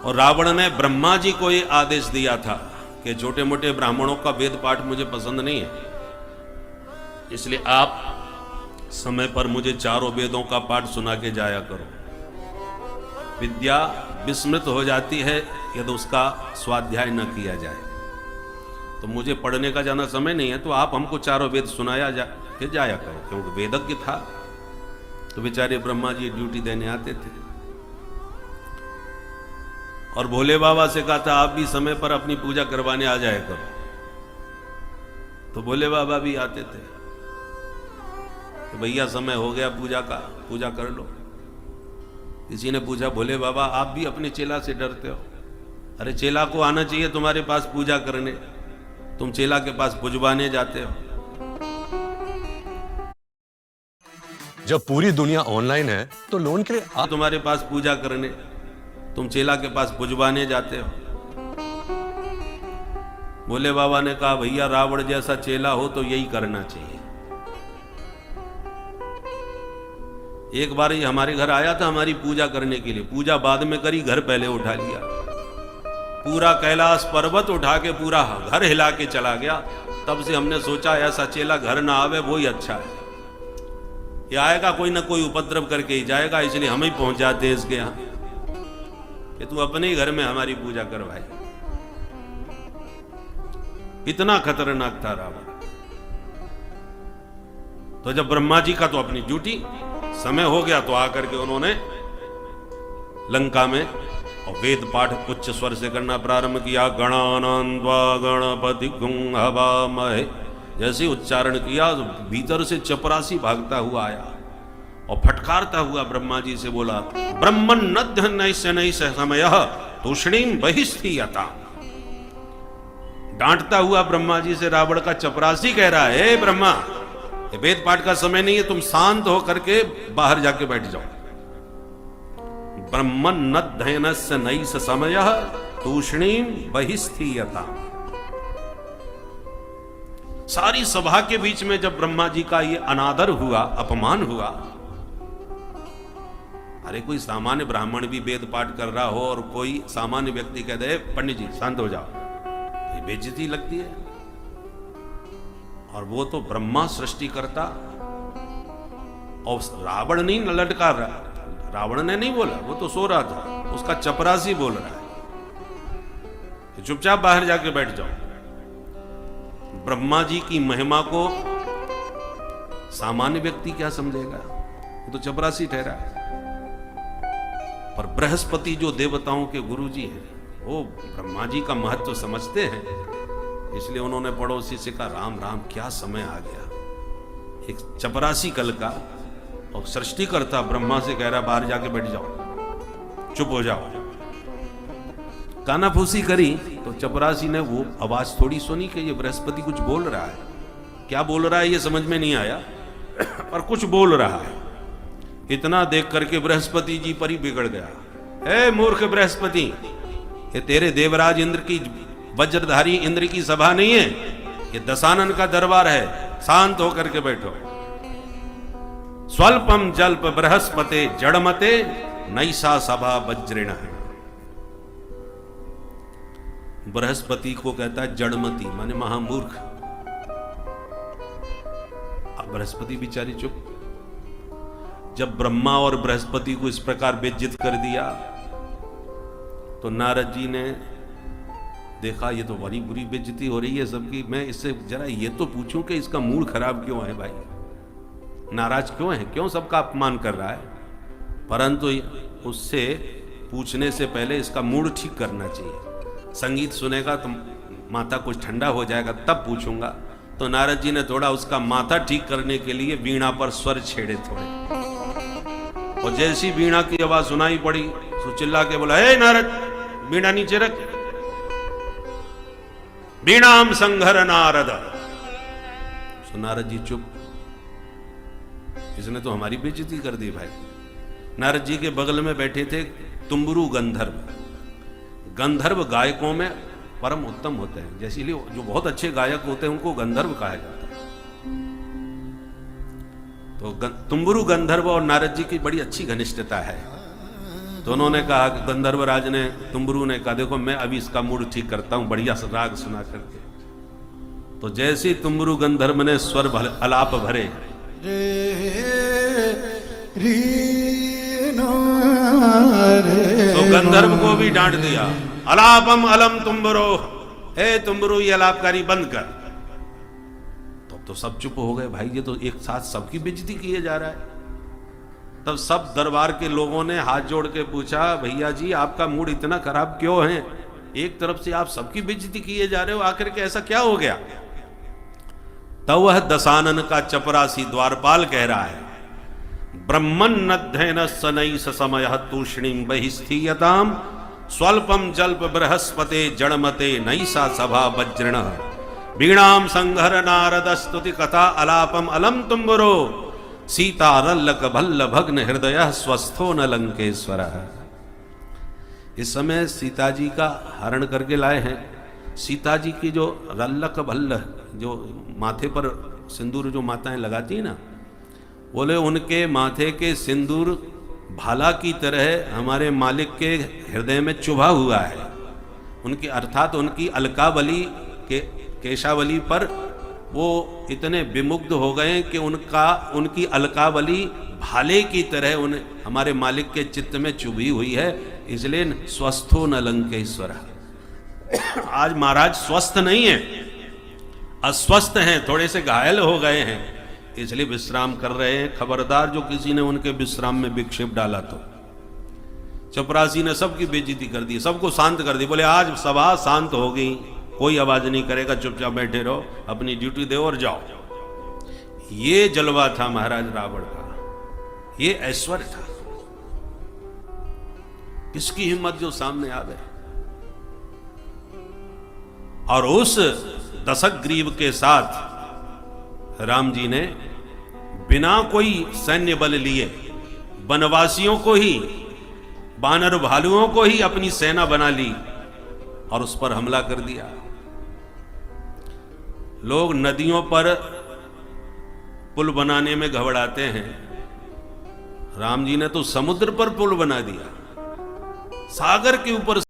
और रावण ने ब्रह्मा जी को ये आदेश दिया था कि छोटे मोटे ब्राह्मणों का वेद पाठ मुझे पसंद नहीं है, इसलिए आप समय पर मुझे चारों वेदों का पाठ सुना के जाया करो। विद्या विस्मृत हो जाती है यदि उसका स्वाध्याय न किया जाए। तो मुझे पढ़ने का ज्यादा समय नहीं है, तो आप हमको चारों वेद सुनाया के जाया करो। क्योंकि वेदज्ञ था तो बेचारे ब्रह्मा जी ड्यूटी देने आते थे। और भोले बाबा से कहा था आप भी समय पर अपनी पूजा करवाने आ जाया करो। तो भोले बाबा भी आते थे तो भैया समय हो गया पूजा का, पूजा कर लो। किसी ने पूछा भोले बाबा आप भी अपने चेला से डरते हो? अरे चेला को आना चाहिए तुम्हारे पास पूजा करने, तुम चेला के पास पुजवाने जाते हो। जब पूरी दुनिया ऑनलाइन है तो लोन के लिए तुम्हारे पास पूजा करने, तुम चेला के पास पुजवाने जाते हो। भोले बाबा ने कहा भैया रावण जैसा चेला हो तो यही करना चाहिए। एक बार ये हमारे घर आया था हमारी पूजा करने के लिए, पूजा बाद में करी, घर पहले उठा लिया। पूरा कैलाश पर्वत उठा के पूरा घर हिला के चला गया। तब से हमने सोचा ऐसा चेला घर ना आवे वो ही अच्छा है। ये आएगा कोई ना कोई उपद्रव करके ही जाएगा, इसलिए हम ही पहुंचाते इसके यहां कि तू अपने ही घर में हमारी पूजा करवाए। इतना खतरनाक था रावण। तो जब ब्रह्मा जी का तो अपनी ड्यूटी समय हो गया तो आकर के उन्होंने लंका में और वेद पाठ उच्च स्वर से करना प्रारंभ किया। गणानान्वा गणपतिगुं हवामहे, जैसे उच्चारण किया तो भीतर से चपरासी भागता हुआ आया और फटकारता हुआ ब्रह्मा जी से बोला ब्रह्मन् नद्य नैस्य नैस्य समयः तूष्णीं बहिस्थीयता। डांटता हुआ ब्रह्मा जी से रावण का चपरासी कह रहा है ब्रह्मा ये वेद पाठ का समय नहीं है, तुम शांत हो करके बाहर जाके बैठ जाओ। ब्रह्मन् नद्यनस्य नैस्य समयः तूष्णीं बहिस्थीयता। सारी सभा के बीच में जब ब्रह्मा जी का ये अनादर हुआ, अपमान हुआ, अरे कोई सामान्य ब्राह्मण भी वेद पाठ कर रहा हो और कोई सामान्य व्यक्ति कह दे पंडित जी शांत हो जाओ, ये बेइज्जती लगती है। और वो तो ब्रह्मा सृष्टि करता और रावण नहीं लटका रहा, रावण ने नहीं बोला, वो तो सो रहा था, उसका चपरासी बोल रहा है चुपचाप बाहर जाके बैठ जाओ। ब्रह्मा जी की महिमा को सामान्य व्यक्ति क्या समझेगा, वो तो चपरासी ठहरा है। पर बृहस्पति जो देवताओं के गुरु जी हैं वो ब्रह्मा जी का महत्व समझते हैं, इसलिए उन्होंने पड़ोसी से कहा राम राम क्या समय आ गया। एक चपरासी कल का और सृष्टिकर्ता ब्रह्मा से कह रहा बाहर जाके बैठ जाओ, चुप हो जाओ। कानाफूसी करी तो चपरासी ने वो आवाज थोड़ी सुनी कि ये बृहस्पति कुछ बोल रहा है। क्या बोल रहा है ये समझ में नहीं आया, पर कुछ बोल रहा है। इतना देख करके बृहस्पति जी पर ही बिगड़ गया। ए मूर्ख बृहस्पति, ये तेरे देवराज इंद्र की, वज्रधारी इंद्र की सभा नहीं है, ये दशानन का दरबार है, शांत होकर के बैठो। स्वल्पम जल्प बृहस्पते जड़मते नैसा सभा वज्रिण। बृहस्पति को कहता है जड़मती, माने महामूर्ख। अब बृहस्पति बेचारी चुप। जब ब्रह्मा और बृहस्पति को इस प्रकार बेइज्जत कर दिया तो नारद जी ने देखा ये तो बड़ी बुरी बेइज्जती हो रही है सबकी, मैं इससे जरा ये तो पूछूं कि इसका मूड खराब क्यों है, भाई नाराज क्यों है, क्यों सबका अपमान कर रहा है। परंतु उससे पूछने से पहले इसका मूड ठीक करना चाहिए। संगीत सुनेगा तो माथा कुछ ठंडा हो जाएगा तब पूछूंगा। तो नारद जी ने थोड़ा उसका माथा ठीक करने के लिए वीणा पर स्वर छेड़े थोड़े, और जैसी वीणा की आवाज सुनाई पड़ी तो चिल्ला के बोला हे नारद वीणा नीचे रख, वीणाम संघर नारद। तो नारद जी चुप, इसने तो हमारी बेइज्जती कर दी भाई। नारद जी के बगल में बैठे थे तुम्बरू गंधर्व। गंधर्व गायकों में परम उत्तम होते हैं, जैसे इसलिए जो बहुत अच्छे गायक होते हैं उनको गंधर्व कहा जाता है। तो तुम्बरू गंधर्व और नारद जी की बड़ी अच्छी घनिष्ठता है। तो उन्होंने कहा, गंधर्वराज ने, तुम्बरू ने कहा, देखो मैं अभी इसका मूड ठीक करता हूं बढ़िया सा राग सुना करके। तो जैसे ही तुम्बरू गंधर्व ने स्वर अलाप भरे, तो गंधर्व को भी डांट दिया, अलापम अलम तुम्बरो, हे तुम्बरू ये अलापकारी बंद कर। तो सब चुप हो गए, भाई ये तो एक साथ सबकी बेइज्जती किए जा रहा है। तब सब दरबार के लोगों ने हाथ जोड़ के पूछा, भैया जी आपका मूड इतना खराब क्यों है? एक तरफ से आप सबकी बेइज्जती किए जा रहे हो, आखिर के ऐसा क्या हो गया? तब वह दशानन का चपरासी द्वारपाल कह रहा है, ब्रह्मन नध्यन सनई समय तूष्णीम बहिस्थीयताम स्वल्पम जल्प बृहस्पते जड़मते नैसा सभा वज्रण वीणाम संघर नारद स्तुति कथा अलापम अलम तुम्बरो सीता रल्लक भल्ल भग्न हृदय स्वस्थो न लंकेश्वर। इस समय सीता जी का हरण करके लाए हैं। सीता जी की जो रल्लक भल्ल, जो माथे पर सिंदूर जो माताएं लगाती हैं ना, बोले उनके माथे के सिंदूर भाला की तरह हमारे मालिक के हृदय में चुभा हुआ है। उनकी अर्थात उनकी अलकावली के केशावली पर वो इतने विमुग्ध हो गए कि उनकी अलकावली भाले की तरह उन्हें हमारे मालिक के चित्त में चुभी हुई है, इसलिए स्वस्थो न लंकेश्वर। आज महाराज स्वस्थ नहीं है, अस्वस्थ हैं, थोड़े से घायल हो गए हैं, इसलिए विश्राम कर रहे हैं। खबरदार जो किसी ने उनके विश्राम में विक्षेप डाला तो। चपरासी ने सबकी बेइज्जती कर दी, सबको शांत कर दी। बोले आज सभा शांत हो गई, कोई आवाज नहीं करेगा, चुपचाप बैठे रहो, अपनी ड्यूटी दो और जाओ। ये जलवा था महाराज रावण का, ये ऐश्वर्य था। किसकी हिम्मत जो सामने आ गए। और उस दशग्रीव के साथ राम जी ने बिना कोई सैन्य बल लिए वनवासियों को ही, बानर भालुओं को ही अपनी सेना बना ली और उस पर हमला कर दिया। लोग नदियों पर पुल बनाने में घबराते हैं, राम जी ने तो समुद्र पर पुल बना दिया, सागर के ऊपर